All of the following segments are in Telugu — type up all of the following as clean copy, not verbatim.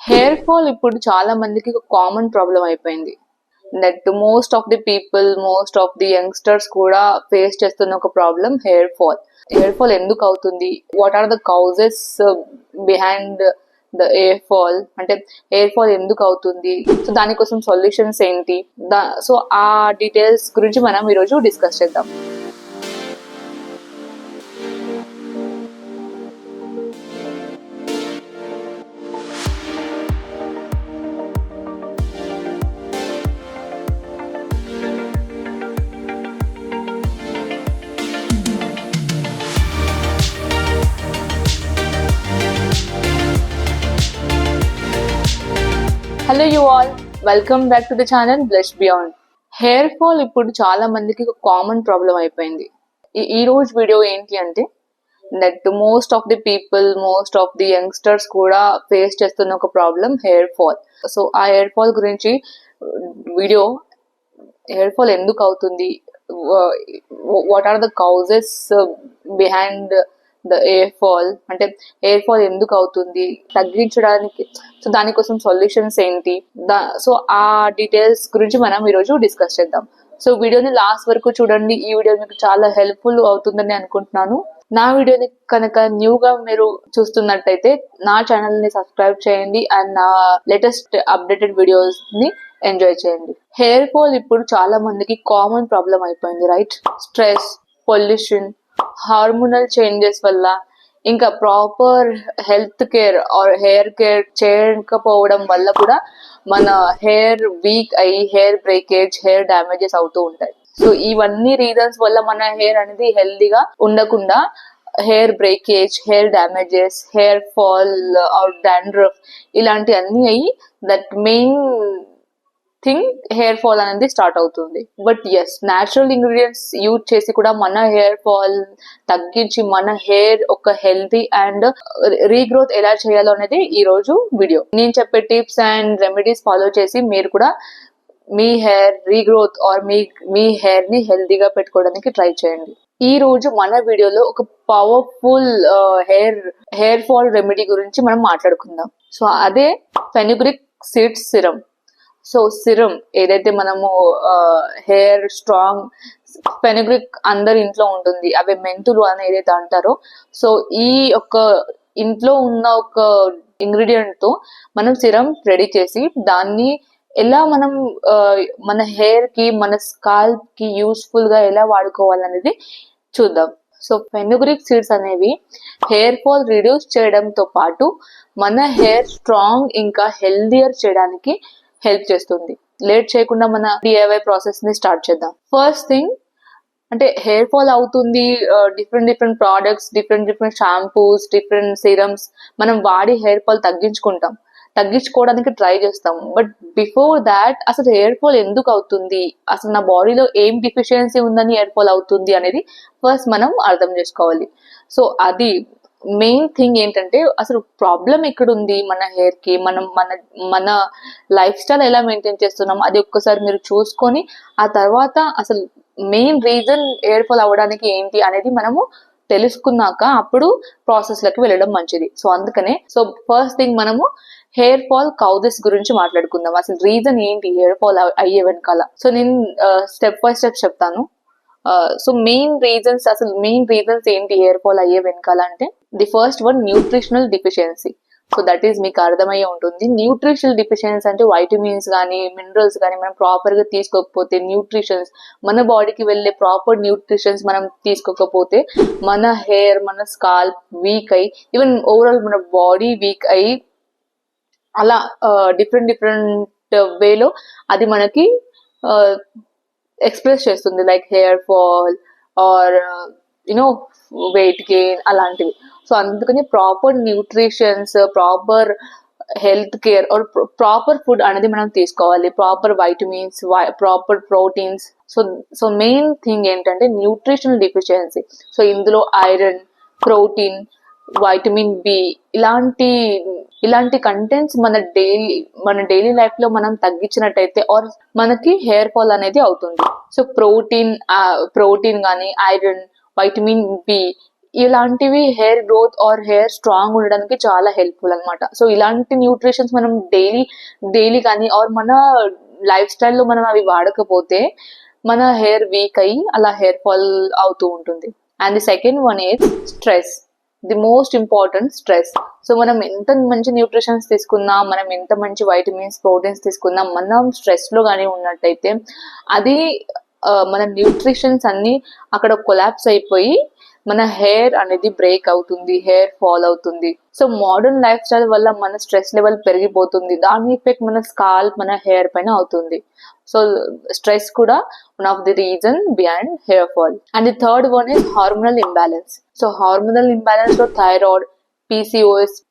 హెయిర్ ఫాల్ ఇప్పుడు చాలా మందికి ఒక కామన్ ప్రాబ్లం అయిపోయింది. That most of the people, most of the youngsters కూడా ఫేస్ చేస్తున్న ఒక problem hair fall. Hair fall ఎందుకు అవుతుంది? What are the causes behind the hair fall? అంటే హెయిర్ ఫాల్ ఎందుకు అవుతుంది? సో దానికోసం సొల్యూషన్స్ ఏంటి? సో ఆ డీటెయిల్స్ గురించి మనం ఈరోజు డిస్కస్ చేద్దాం. Hello you all, welcome back to the channel blush beyond. Hair fall ఇప్పుడు చాలా మందికి ఒక కామన్ ప్రాబ్లం అయిపోయింది. ఈ రోజు వీడియో ఏంటి అంటే that most of the people, most of the youngsters కూడా ఫేస్ చేస్తున్న ఒక ప్రాబ్లం హెయిర్ ఫాల్. సో ఆ హెయిర్ ఫాల్ గురించి వీడియో, హెయిర్ ఫాల్ ఎందుకు అవుతుంది, what are the causes behind the hair fall, అంటే హెయిర్ ఫాల్ ఎందుకు అవుతుంది, తగ్గించడానికి సో దానికోసం సొల్యూషన్స్ ఏంటి, సో ఆ డీటెయిల్స్ గురించి మనం ఈరోజు డిస్కస్ చేద్దాం. సో వీడియోని లాస్ట్ వరకు చూడండి. ఈ వీడియో మీకు చాలా హెల్ప్ఫుల్ అవుతుందని అనుకుంటున్నాను. నా వీడియోని కనుక న్యూగా మీరు చూస్తున్నట్టయితే నా ఛానల్ ని సబ్స్క్రైబ్ చేయండి అండ్ నా లేటెస్ట్ అప్డేటెడ్ వీడియోస్ ని ఎంజాయ్ చేయండి. హెయిర్ ఫాల్ ఇప్పుడు చాలా మందికి కామన్ ప్రాబ్లం అయిపోయింది, right? Stress, pollution, hormonal changes వల్ల, ఇంకా proper health care or hair care చేయకపోవడం వల్ల కూడా మన హెయిర్ వీక్ అయ్యి హెయిర్ బ్రేకేజ్, హెయిర్ డ్యామేజెస్ అవుతూ ఉంటాయి. సో ఇవన్నీ రీజన్స్ వల్ల మన హెయిర్ అనేది హెల్దీగా ఉండకుండా hair breakage, hair damages, hair fall or dandruff ఇలాంటి అన్ని అయ్యి that main thing hair fall అనేది స్టార్ట్ అవుతుంది. But yes, natural ingredients use చేసి కూడా మన హెయిర్ ఫాల్ తగ్గించి మన హెయిర్ ఒక హెల్తీ అండ్ రీగ్రోత్ ఎలా చేయాలో అనేది ఈ రోజు వీడియో. నేను చెప్పే టిప్స్ అండ్ రెమెడీస్ ఫాలో చేసి మీరు కూడా మీ హెయిర్ రీగ్రోత్ ఆర్ మీ హెయిర్ ని హెల్దీగా పెట్టుకోవడానికి ట్రై చేయండి. ఈ రోజు మన వీడియోలో ఒక పవర్ఫుల్ హెయిర్ ఫాల్ రెమెడీ గురించి మనం మాట్లాడుకుందాం. సో అదే fenugreek seeds serum. So serum ఏదైతే మనము హెయిర్ స్ట్రాంగ్, ఫెనుగ్రిక్ అందరి ఇంట్లో ఉంటుంది, అవి మెంతులు అని ఏదైతే అంటారో, సో ఈ ఒక ఇంట్లో ఉన్న ఒక ఇంగ్రీడియంట్ తో మనం సిరం రెడీ చేసి దాన్ని ఎలా మనం మన హెయిర్ కి, మన స్కాల్ప్ కి యూస్ఫుల్ గా ఎలా వాడుకోవాలనేది చూద్దాం. సో ఫెనుగ్రిక్ సీడ్స్ అనేవి హెయిర్ ఫాల్ రిడ్యూస్ చేయడంతో పాటు మన హెయిర్ స్ట్రాంగ్ ఇంకా హెల్దియర్ చేయడానికి హెల్ప్ చేస్తుంది. లేట్ చేయకుండా మన డిఐవై ప్రాసెస్ ని స్టార్ట్ చేద్దాం. ఫస్ట్ థింగ్ అంటే హెయిర్ ఫాల్ అవుతుంది, different products, different shampoos, different serums మనం వాడి హెయిర్ ఫాల్ తగ్గించుకోవడానికి ట్రై చేస్తాం. బట్ బిఫోర్ దాట్ అసలు హెయిర్ ఫాల్ ఎందుకు అవుతుంది, అసలు నా బాడీలో ఏం డిఫిషియన్సీ ఉందని హెయిర్ ఫాల్ అవుతుంది అనేది ఫస్ట్ మనం అర్థం చేసుకోవాలి. సో అది మెయిన్ థింగ్ ఏంటంటే అసలు ప్రాబ్లం ఎక్కడ ఉంది మన హెయిర్ కి, మనం మన లైఫ్ స్టైల్ ఎలా మెయింటైన్ చేస్తున్నాం అది ఒక్కసారి మీరు చూసుకొని ఆ తర్వాత అసలు మెయిన్ రీజన్ హెయిర్ ఫాల్ అవ్వడానికి ఏంటి అనేది మనము తెలుసుకున్నాక అప్పుడు ప్రాసెస్ లోకి వెళ్ళడం మంచిది. సో అందుకనే ఫస్ట్ థింగ్ మనము హెయిర్ ఫాల్ కౌజెస్ గురించి మాట్లాడుకుందాం. అసలు రీజన్ ఏంటి హెయిర్ ఫాల్ అయ్యే వెనకాల. సో నేను స్టెప్ బై స్టెప్ చెప్తాను. సో మెయిన్ రీజన్స్ ఏంటి హెయిర్ ఫాల్ అయ్యే వెనకాల అంటే, the first one nutritional deficiency. So that is మీకు అర్థమయ్యే ఉంటుంది. న్యూట్రిషనల్ డిఫిషియన్సీ అంటే వైటమిన్స్ కానీ మినరల్స్ కానీ మనం ప్రాపర్ గా తీసుకోకపోతే, న్యూట్రిషన్స్ మన బాడీకి వెళ్ళే ప్రాపర్ న్యూట్రిషన్స్ మనం తీసుకోకపోతే మన హెయిర్, మన స్కాల్ప్ వీక్ అయ్యి, ఈవెన్ ఓవరాల్ మన బాడీ వీక్ అయ్యి అలా డిఫరెంట్ వేలో అది మనకి ఎక్స్ప్రెస్ చేస్తుంది, like hair fall or you know weight gain అలాంటివి. సో అందుకని proper nutritions, proper health care or proper food అనేది మనం తీసుకోవాలి. Proper vitamins, proper proteins. So main thing ఏంటంటే న్యూట్రిషనల్ డిఫిషియన్సీ. సో ఇందులో ఐరన్, ప్రోటీన్, వైటమిన్ బి ఇలాంటి కంటెంట్స్ మన డైలీ లైఫ్ లో మనం తగ్గించినట్టయితే ఆర్ మనకి హెయిర్ ఫాల్ అనేది అవుతుంది. సో ప్రోటీన్ కానీ ఐరన్, వైటమిన్ బి ఇలాంటివి hair growth or hair strong ఉండడానికి చాలా హెల్ప్ఫుల్ అన్నమాట. సో ఇలాంటి న్యూట్రిషన్స్ మనం డైలీ కానీ ఆర్ మన లైఫ్ స్టైల్లో మనం అవి వాడకపోతే మన హెయిర్ వీక్ అయ్యి అలా హెయిర్ ఫాల్ అవుతూ ఉంటుంది. And the second one is stress. The most important stress. So మనం ఎంత మంచి న్యూట్రిషన్స్ తీసుకున్నా, మనం ఎంత మంచి వైటమిన్స్ ప్రోటీన్స్ తీసుకున్నా, మనం స్ట్రెస్ లో కానీ ఉన్నట్టయితే అది మన న్యూట్రిషన్స్ అన్ని అక్కడ కొలాప్స్ అయిపోయి మన హెయిర్ అనేది బ్రేక్ అవుతుంది, హెయిర్ ఫాల్ అవుతుంది. సో మోడర్న్ లైఫ్ స్టైల్ వల్ల మన స్ట్రెస్ లెవెల్ పెరిగిపోతుంది, దాని ఎఫెక్ట్ మన స్కాల్ప్, మన హెయిర్ పైన అవుతుంది. సో స్ట్రెస్ కూడా one of the reason behind hair fall. And the third one is hormonal imbalance. So hormonal imbalance లో థైరాయిడ్,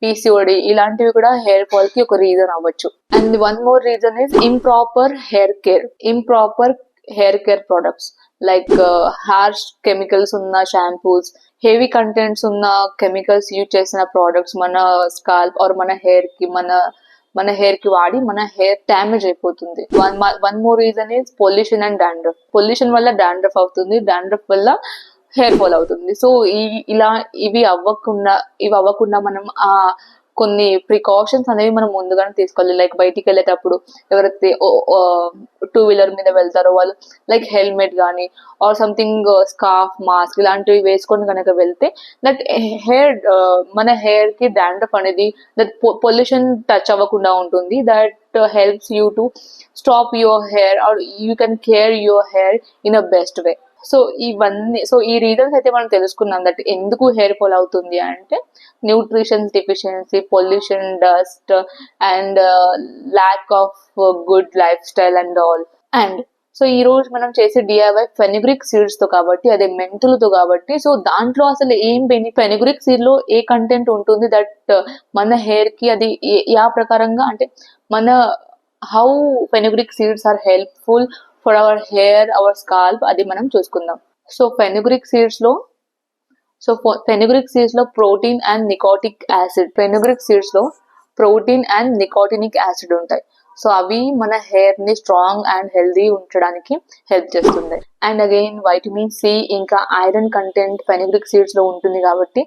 పీసీఓడి ఇలాంటివి కూడా హెయిర్ ఫాల్ కి ఒక రీజన్ అవ్వచ్చు. And one more reason is improper hair care. Improper hair care products like harsh chemicals ఉన్న షాంపూస్, హెవీ కంటెంట్స్ ఉన్న కెమికల్స్ యూజ్ చేసిన ప్రోడక్ట్స్ మన స్కాల్ప్ ఆర్ మన హెయిర్ కి వాడి మన హెయిర్ డ్యామేజ్ అయిపోతుంది. One more reason is pollution and dandruff. Pollution వల్ల డాండ్రఫ్ అవుతుంది, డాండ్రఫ్ వల్ల హెయిర్ ఫాల్ అవుతుంది. సో ఇవి అవ్వకుండా మనం కొన్ని ప్రికాషన్స్ అనేవి మనం ముందుగానే తీసుకోవాలి. లైక్ బయటికి వెళ్ళేటప్పుడు ఎవరైతే టూ వీలర్ మీద వెళ్తారో వాళ్ళు లైక్ హెల్మెట్ కానీ ఆర్ సంథింగ్ స్కార్ఫ్, మాస్క్ ఇలాంటివి వేసుకొని కనుక వెళ్తే దట్ మన హెయిర్ కి డాండ్రఫ్ అనేది దట్ పొల్యూషన్ టచ్ అవ్వకుండా ఉంటుంది. That helps you to stop your hair or you can care your hair in a best way. So ఈ రీజన్స్ అయితే మనం తెలుసుకున్నాం దట్ ఎందుకు హెయిర్ ఫాల్ అవుతుంది అంటే nutritions deficiency, pollution, dust and lack of good life style and all. And so ఈ రోజు మనం చేసే డిఐవై ఫెనుగ్రిక్ సీడ్స్ తో కాబట్టి, అదే మెంతులతో కాబట్టి, సో దాంట్లో అసలు ఏం ఫెనుగ్రిక్ సీడ్ లో ఏ కంటెంట్ ఉంటుంది దట్ మన హెయిర్ కి అది యా ప్రకారంగా అంటే మన how fenugreek seeds are helpful for our hair, our scalp, అది మనం చూసుకుందాం. సో ఫెనుగ్రిక్ సీడ్స్ లో ప్రోటీన్ అండ్ నికోటినిక్ యాసిడ్ ఉంటాయి. సో అవి మన హెయిర్ ని స్ట్రాంగ్ అండ్ హెల్దీ ఉంచడానికి హెల్ప్ చేస్తుంది. అండ్ అగైన్ వైటమిన్ సి ఇంకా ఐరన్ కంటెంట్ ఫెనుగ్రిక్ సీడ్స్ లో ఉంటుంది కాబట్టి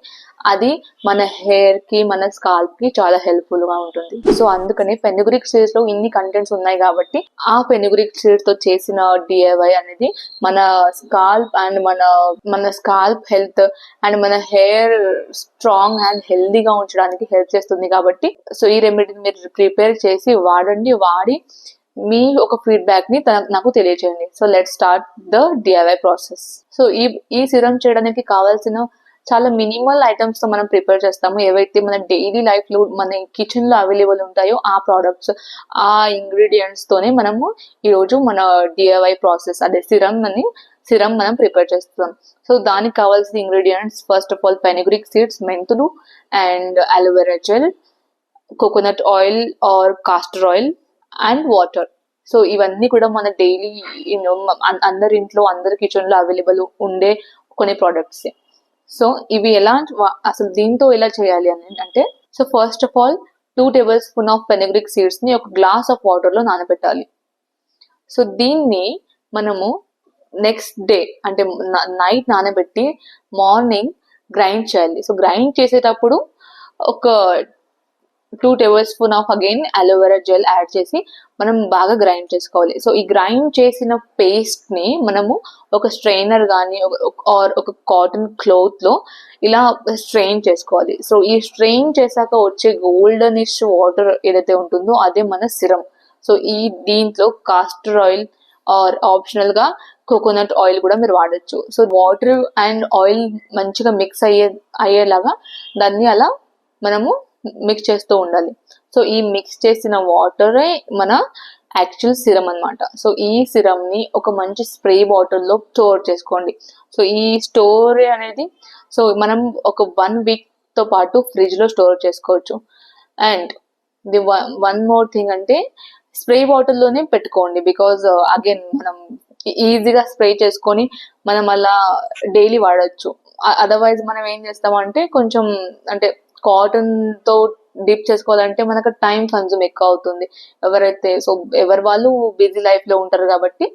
అది మన హెయిర్ కి, మన స్కాల్ప్ కి చాలా హెల్ప్ఫుల్ గా ఉంటుంది. సో అందుకని ఫెనుగ్రిక్ సీడ్స్ లో ఇన్ని కంటెంట్స్ ఉన్నాయి కాబట్టి ఆ ఫెనుగ్రిక్ సీడ్స్ తో చేసిన డిఐవై అనేది మన స్కాల్ప్ అండ్ మన స్కాల్ప్ హెల్త్ అండ్ మన హెయిర్ స్ట్రాంగ్ అండ్ హెల్దీగా ఉంచడానికి హెల్ప్ చేస్తుంది. కాబట్టి సో ఈ రెమెడీని మీరు ప్రిపేర్ చేసి వాడి మీ ఒక ఫీడ్బ్యాక్ ని నాకు తెలియజేయండి. So let start the DIY process. So ఈ సిరం చేయడానికి కావాల్సిన చాలా మినిమల్ ఐటమ్స్ తో మనం ప్రిపేర్ చేస్తాము. ఏవైతే మన డైలీ లైఫ్ లో మన కిచెన్ లో అవైలబుల్ ఉంటాయో ఆ ప్రోడక్ట్స్, ఆ ఇంగ్రీడియంట్స్ తోనే మనము ఈరోజు మన డిఐవై ప్రాసెస్ అదే సిరం మనం ప్రిపేర్ చేస్తాం. సో దానికి కావాల్సిన ingredients first of all fenugreek seeds, మెంతులు and aloe vera gel, coconut oil or castor oil and water. So ఇవన్నీ కూడా మన డైలీ అందరి ఇంట్లో, అందరి కిచెన్ లో అవైలబుల్ ఉండే కొన్ని ప్రోడక్ట్స్. సో ఇవి అసలు దీంతో ఎలా చేయాలి అని అంటే, so first of all 2 tablespoons of fenugreek seeds ని ఒక గ్లాస్ ఆఫ్ వాటర్ లో నానబెట్టాలి. సో దీన్ని మనము నెక్స్ట్ డే అంటే నైట్ నానబెట్టి మార్నింగ్ గ్రైండ్ చేయాలి. సో గ్రైండ్ చేసేటప్పుడు ఒక 2 tablespoons of again aloe vera gel add చేసి మనం బాగా గ్రైండ్ చేసుకోవాలి. సో ఈ గ్రైండ్ చేసిన పేస్ట్ ని మనము ఒక స్ట్రెయినర్ కానీ ఒక కాటన్ క్లాత్ లో ఇలా స్ట్రెయిన్ చేసుకోవాలి. సో ఈ స్ట్రెయిన్ చేశాక వచ్చే గోల్డెనిష్ వాటర్ ఏదైతే ఉంటుందో అదే మన సిరం. సో దీంట్లో కాస్టర్ ఆయిల్ ఆర్ ఆప్షనల్ గా కోకోనట్ ఆయిల్ కూడా మీరు వాడచ్చు. సో వాటర్ అండ్ ఆయిల్ మంచిగా మిక్స్ అయ్యేలాగా దాన్ని అలా మనము మిక్స్ చేస్తూ ఉండాలి. సో ఈ మిక్స్ చేసిన వాటరే మన యాక్చువల్ సిరం అన్నమాట. సో ఈ సిరం ని ఒక మంచి స్ప్రే బాటిల్ లో స్టోర్ చేసుకోండి. సో ఈ స్టోర్ అనేది సో మనం ఒక 1 week తో పాటు ఫ్రిడ్జ్ లో స్టోర్ చేసుకోవచ్చు. And the one more thing అంటే స్ప్రే బాటిల్ లోనే పెట్టుకోండి. బికాజ్ అగైన్ మనం ఈజీగా స్ప్రే చేసుకొని మనం అలా డైలీ వాడచ్చు. అదర్వైజ్ మనం ఏం చేస్తామంటే కొంచెం అంటే కాటన్ తో డిప్ చేసుకోవాలంటే మనకు టైం కన్జ్యూమ్ ఎక్కువ అవుతుంది. ఎవరు వాళ్ళు బిజీ లైఫ్ లో ఉంటారు కాబట్టి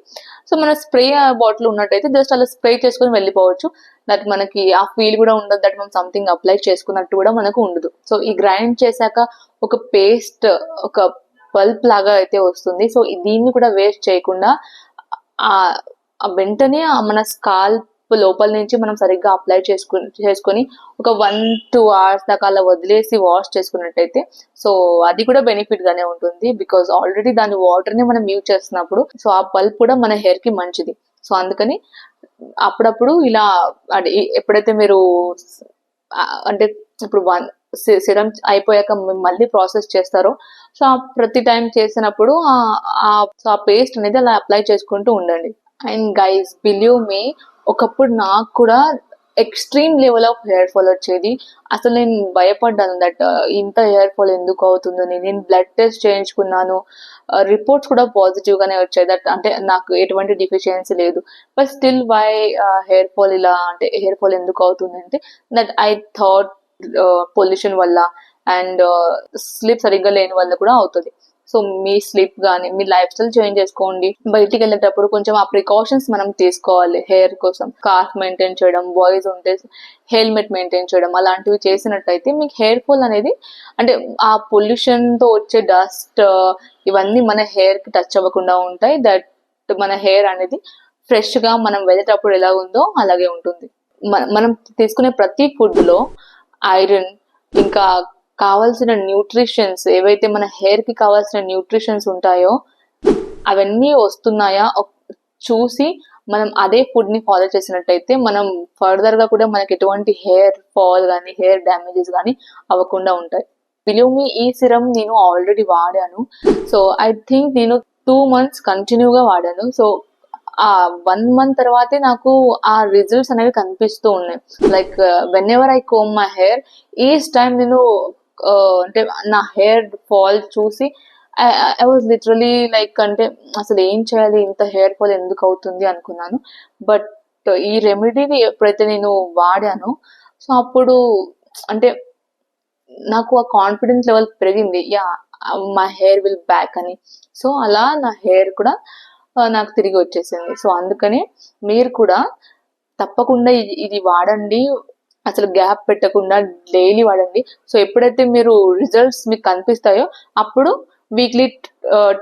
సో మన స్ప్రే బాటిల్ ఉన్నట్టయితే జస్ట్ అలా స్ప్రే చేసుకొని వెళ్ళిపోవచ్చు. దట్ మనకి ఆ ఫీల్ కూడా ఉండదు, దట్ మనం సంథింగ్ అప్లై చేసుకున్నట్టు కూడా మనకు ఉండదు. సో ఈ గ్రైండ్ చేశాక ఒక పేస్ట్, ఒక పల్ప్ లాగా అయితే వస్తుంది. సో దీన్ని కూడా వేస్ట్ చేయకుండా ఆ వెంటనే మన స్కాల్ప్ లోపల నుంచి మనం సరిగ్గా అప్లై చేసుకొని ఒక 1-2 hours దాకా అలా వదిలేసి వాష్ చేసుకున్నట్టయితే సో అది కూడా బెనిఫిట్ గానే ఉంటుంది. బికాస్ ఆల్రెడీ దాని వాటర్ ని మనం యూజ్ చేస్తున్నప్పుడు సో ఆ పల్ప్ కూడా మన హెయిర్ కి మంచిది. సో అందుకని అప్పుడప్పుడు ఇలా ఎప్పుడైతే మీరు అంటే ఇప్పుడు సిరం అయిపోయాక మళ్ళీ ప్రాసెస్ చేస్తారో సో ప్రతి టైం చేసినప్పుడు ఆ పేస్ట్ అనేది అలా అప్లై చేసుకుంటూ ఉండండి. అండ్ గైస్, బిలీవ్ మీ, ఒకప్పుడు నాకు కూడా extreme level of hair fall వచ్చేది. అసలు నేను భయపడ్డాను దట్ ఇంత హెయిర్ ఫాల్ ఎందుకు అవుతుందని. నేను బ్లడ్ టెస్ట్ చేయించుకున్నాను, రిపోర్ట్స్ కూడా పాజిటివ్ గానే వచ్చాయి, దట్ అంటే నాకు ఎటువంటి డిఫిషియన్సీ లేదు. But still why hair fall ఇలా, అంటే హెయిర్ ఫాల్ ఎందుకు అవుతుంది అంటే దట్ ఐ థాట్ పొల్యూషన్ వల్ల అండ్ స్లీప్ సరిగ్గా లేని వల్ల కూడా అవుతుంది. సో మీ స్లీప్ కానీ మీ లైఫ్ స్టైల్ చేంజ్ చేసుకోండి. బయటికి వెళ్ళేటప్పుడు కొంచెం ఆ ప్రికాషన్స్ మనం తీసుకోవాలి. హెయిర్ కోసం స్కార్ఫ్ మెయింటైన్ చేయడం, బాయ్స్ ఉంటే హెల్మెట్ మెయింటైన్ చేయడం, అలాంటివి చేసినట్టయితే మీకు హెయిర్ ఫాల్ అనేది, అంటే ఆ పొల్యూషన్ తో వచ్చే డస్ట్ ఇవన్నీ మన హెయిర్ కి టచ్ అవ్వకుండా ఉంటాయి. దట్ మన హెయిర్ అనేది ఫ్రెష్ గా మనం వెళ్ళేటప్పుడు ఎలా ఉందో అలాగే ఉంటుంది. మనం తీసుకునే ప్రతి ఫుడ్ లో ఐరన్, ఇంకా కావాల్సిన న్యూట్రిషన్స్ ఏవైతే మన హెయిర్ కి కావాల్సిన న్యూట్రిషన్స్ ఉంటాయో అవన్నీ వస్తున్నాయా చూసి మనం అదే ఫుడ్ ని ఫాలో చేసినట్టయితే మనం ఫర్దర్ గా కూడా మనకి ఎటువంటి హెయిర్ ఫాల్ కానీ హెయిర్ డ్యామేజెస్ కానీ అవ్వకుండా ఉంటాయి. బిలీవ్ మీ, ఈ సిరం నేను ఆల్రెడీ వాడాను. సో ఐ థింక్ నేను 2 months కంటిన్యూగా వాడాను. సో ఆ 1 month తర్వాతే నాకు ఆ రిజల్ట్స్ అనేవి కనిపిస్తూ ఉన్నాయి. Like whenever I comb my hair, each time నేను అంటే నా హెయిర్ ఫాల్ చూసి ఐ వాజ్ లిటరలీ లైక్, అంటే అసలు ఏం చేయాలి, ఇంత హెయిర్ ఫాల్ ఎందుకు అవుతుంది అనుకున్నాను. బట్ ఈ రెమెడీని ఎప్పుడైతే నేను వాడానో సో అప్పుడు అంటే నాకు ఆ కాన్ఫిడెన్స్ లెవెల్ పెరిగింది. Yeah, my hair will back అని. సో అలా నా హెయిర్ కూడా నాకు తిరిగి వచ్చేసింది. సో అందుకనే మీరు కూడా తప్పకుండా ఇది వాడండి. అసలు గ్యాప్ పెట్టకుండా డైలీ వాడండి. సో ఎప్పుడైతే మీరు రిజల్ట్స్ మీకు కనిపిస్తాయో అప్పుడు వీక్లీ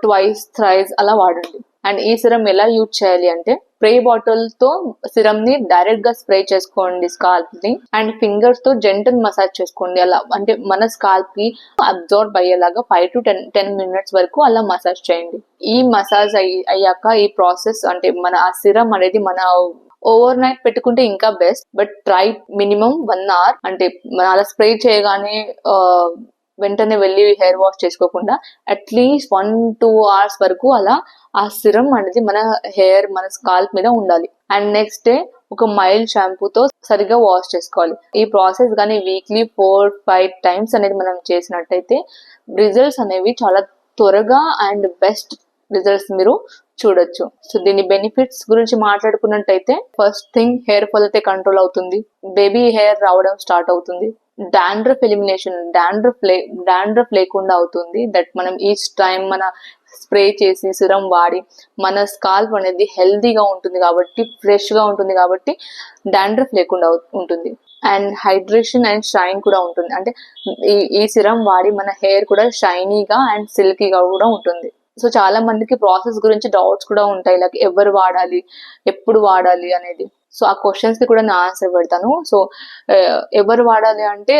ట్వైస్ థ్రైస్ అలా వాడండి. అండ్ ఈ సిరం ఎలా యూజ్ చేయాలి అంటే, స్ప్రే బాటిల్ తో సిరం ని డైరెక్ట్ గా స్ప్రే చేసుకోండి స్కాల్ప్ ని, అండ్ ఫింగర్స్ తో జెంటల్ మసాజ్ చేసుకోండి. అలా అంటే మన స్కాల్ప్ కి అబ్జర్వ్ అయ్యేలాగా 5 to 10 minutes వరకు అలా మసాజ్ చేయండి. ఈ మసాజ్ అయ్యాక ఈ ప్రాసెస్, అంటే మన ఆ సిరం అనేది మన ఓవర్ నైట్ పెట్టుకుంటే ఇంకా best. But try minimum 1 hour, అంటే అలా స్ప్రే చేయగానే వెంటనే వెళ్ళి హెయిర్ వాష్ చేసుకోకుండా అట్లీస్ట్ 1-2 hours వరకు అలా ఆ సిరం అనేది మన హెయిర్, మన స్కాల్ప్ మీద ఉండాలి. అండ్ నెక్స్ట్ డే ఒక మైల్డ్ షాంపూతో సరిగా వాష్ చేసుకోవాలి. ఈ ప్రాసెస్ కానీ వీక్లీ 4-5 times అనేది మనం చేసినట్టయితే రిజల్ట్స్ అనేవి చాలా త్వరగా అండ్ బెస్ట్ రిజల్ట్స్ మీరు చూడొచ్చు. సో దీని బెనిఫిట్స్ గురించి మాట్లాడుకున్నట్టయితే, ఫస్ట్ థింగ్, హెయిర్ ఫాల్ అయితే కంట్రోల్ అవుతుంది, బేబీ హెయిర్ రావడం స్టార్ట్ అవుతుంది, డాండ్రఫ్ ఎలిమినేషన్, డాండ్రఫ్ లేకుండా అవుతుంది. దట్ మనం ఈచ్ టైం మన స్ప్రే చేసి సిరం వాడి మన స్కాల్ప్ అనేది హెల్దీగా ఉంటుంది కాబట్టి, ఫ్రెష్ గా ఉంటుంది కాబట్టి డాండ్రఫ్ లేకుండా ఉంటుంది. అండ్ హైడ్రేషన్ అండ్ షైన్ కూడా ఉంటుంది. అంటే ఈ సిరం వాడి మన హెయిర్ కూడా షైనీగా అండ్ సిల్కీగా కూడా ఉంటుంది. సో చాలా మందికి ప్రాసెస్ గురించి డౌట్స్ కూడా ఉంటాయి, లైక్ ఎవరు వాడాలి, ఎప్పుడు వాడాలి అనేది. సో ఆ క్వశ్చన్స్ కి కూడా నేను ఆన్సర్ పెడతాను. సో ఎవరు వాడాలి అంటే,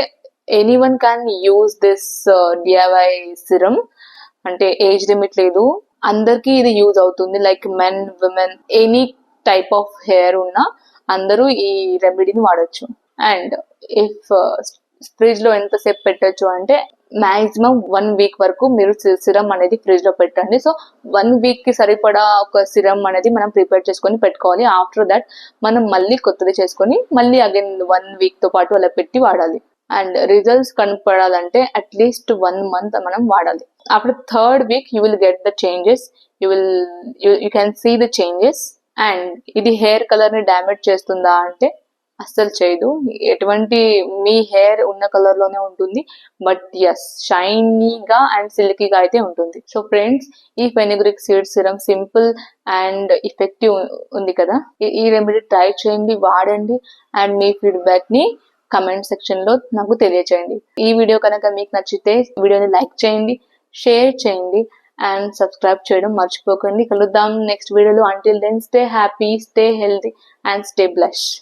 anyone can use this DIY serum. అంటే ఏజ్ లిమిట్ లేదు, అందరికీ ఇది యూజ్ అవుతుంది. Like men, women, any type of hair ఉన్న అందరూ ఈ రెమెడీని వాడచ్చు. అండ్ ఇఫ్ ఫ్రిడ్జ్ లో ఎంతసేపు పెట్టచ్చు అంటే, మాక్సిమం 1 week వరకు మీరు సిరం అనేది ఫ్రిడ్జ్ లో పెట్టండి. సో 1 week కి సరిపడా ఒక సిరం అనేది మనం ప్రిపేర్ చేసుకొని పెట్టుకోవాలి. ఆఫ్టర్ దట్ మనం మళ్ళీ కొత్తది చేసుకొని మళ్ళీ అగైన్ 1 week తో పాటు అలా పెట్టి వాడాలి. అండ్ రిజల్ట్స్ కనపడాలంటే అట్లీస్ట్ 1 month మనం వాడాలి. After 3rd week you will get the changes, you can see the changes. And ఇది హెయిర్ కలర్ ని డ్యామేజ్ చేస్తుందా అంటే అస్సలు చేయదు. ఎటువంటి మీ హెయిర్ ఉన్న కలర్ లోనే ఉంటుంది, బట్ ఎస్ షైనీగా అండ్ సిల్కీగా అయితే ఉంటుంది. సో ఫ్రెండ్స్, ఈ fenugreek seed serum simple and effective ఉంది కదా. ఈ రెమెడీ ట్రై చేయండి, వాడండి అండ్ మీ ఫీడ్బ్యాక్ ని కమెంట్ సెక్షన్ లో నాకు తెలియచేయండి. ఈ వీడియో కనుక మీకు నచ్చితే వీడియోని లైక్ చేయండి, షేర్ చేయండి అండ్ సబ్స్క్రైబ్ చేయడం మర్చిపోకండి. కలుద్దాం నెక్స్ట్ వీడియోలో. Until then stay happy, stay healthy and stay blessed.